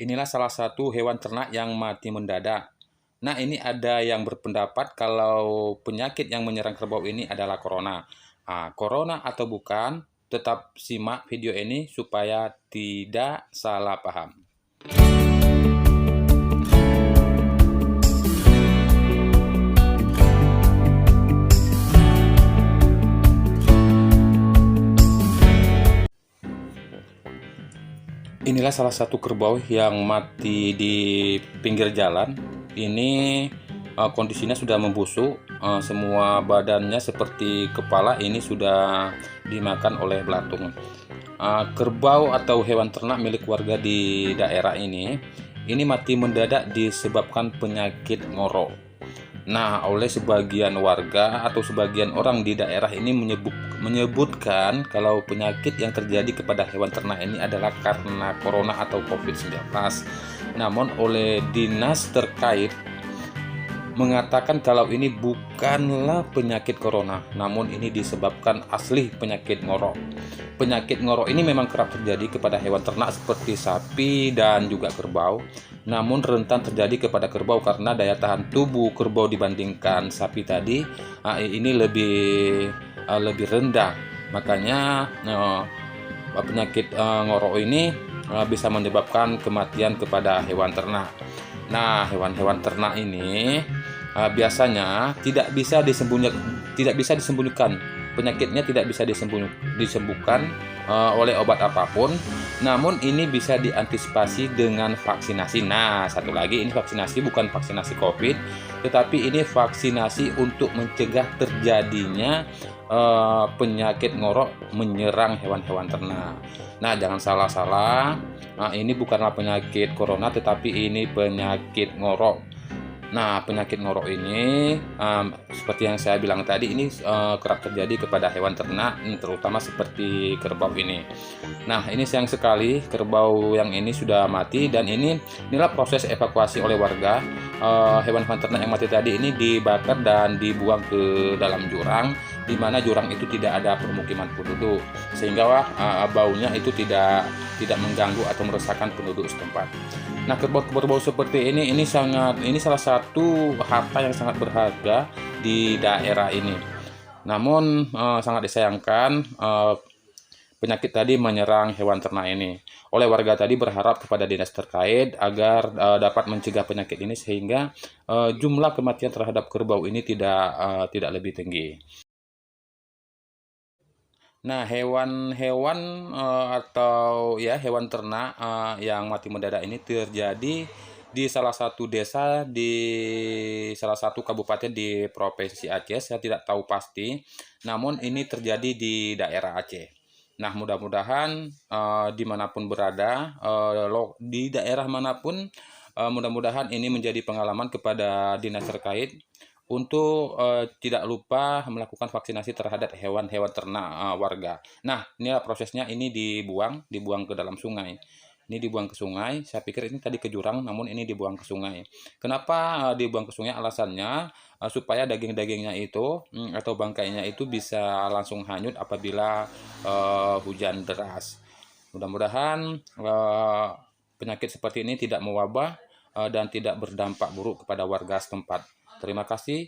Inilah salah satu hewan ternak yang mati mendadak. Nah, ini ada yang berpendapat kalau penyakit yang menyerang kerbau ini adalah corona. Corona atau bukan, tetap simak video ini supaya tidak salah paham. Inilah salah satu kerbau yang mati di pinggir jalan. Ini kondisinya sudah membusuk, semua badannya seperti kepala ini sudah dimakan oleh belatung. Kerbau atau hewan ternak milik warga di daerah ini mati mendadak disebabkan penyakit ngorok. Nah, oleh sebagian warga atau sebagian orang di daerah ini menyebutkan kalau penyakit yang terjadi kepada hewan ternak ini adalah karena corona atau COVID-19. Namun oleh dinas terkait mengatakan kalau ini bukanlah penyakit corona, namun ini disebabkan asli penyakit ngorok. Penyakit ngorok ini memang kerap terjadi kepada hewan ternak seperti sapi dan juga kerbau, namun rentan terjadi kepada kerbau karena daya tahan tubuh kerbau dibandingkan sapi tadi ini lebih rendah. Makanya penyakit ngorok ini bisa menyebabkan kematian kepada hewan ternak. Nah, hewan-hewan ternak ini biasanya tidak bisa disembunyikan. Penyakitnya tidak bisa disembuhkan oleh obat apapun. Namun ini bisa diantisipasi dengan vaksinasi. Nah, satu lagi, ini vaksinasi bukan vaksinasi COVID, tetapi ini vaksinasi untuk mencegah terjadinya penyakit ngorok menyerang hewan-hewan ternak. Nah, jangan salah-salah. Nah, ini bukanlah penyakit corona, tetapi ini penyakit ngorok. Nah, penyakit ngorok ini, seperti yang saya bilang tadi, ini kerap terjadi kepada hewan ternak, terutama seperti kerbau ini. Nah, ini sayang sekali kerbau yang ini sudah mati, dan inilah proses evakuasi oleh warga. Hewan-hewan ternak yang mati tadi ini dibakar dan dibuang ke dalam jurang, di mana jurang itu tidak ada permukiman penduduk, sehingga baunya itu tidak mengganggu atau meresahkan penduduk setempat. Nah, kerbau-kerbau seperti ini salah satu harta yang sangat berharga di daerah ini. Namun sangat disayangkan penyakit tadi menyerang hewan ternak ini. Oleh warga tadi berharap kepada dinas terkait agar dapat mencegah penyakit ini sehingga jumlah kematian terhadap kerbau ini tidak lebih tinggi. Nah, hewan-hewan atau ya hewan ternak yang mati mendadak ini terjadi di salah satu desa di salah satu kabupaten di Provinsi Aceh. Saya tidak tahu pasti, namun ini terjadi di daerah Aceh. Nah, mudah-mudahan dimanapun berada, di daerah manapun, mudah-mudahan ini menjadi pengalaman kepada dinas terkait untuk tidak lupa melakukan vaksinasi terhadap hewan-hewan ternak warga. Nah, inilah prosesnya, ini dibuang ke dalam sungai. Ini dibuang ke sungai, saya pikir ini tadi ke jurang, namun ini dibuang ke sungai. Kenapa dibuang ke sungai? Alasannya supaya daging-dagingnya itu atau bangkainya itu bisa langsung hanyut apabila hujan deras. Mudah-mudahan penyakit seperti ini tidak mewabah dan tidak berdampak buruk kepada warga setempat. Terima kasih.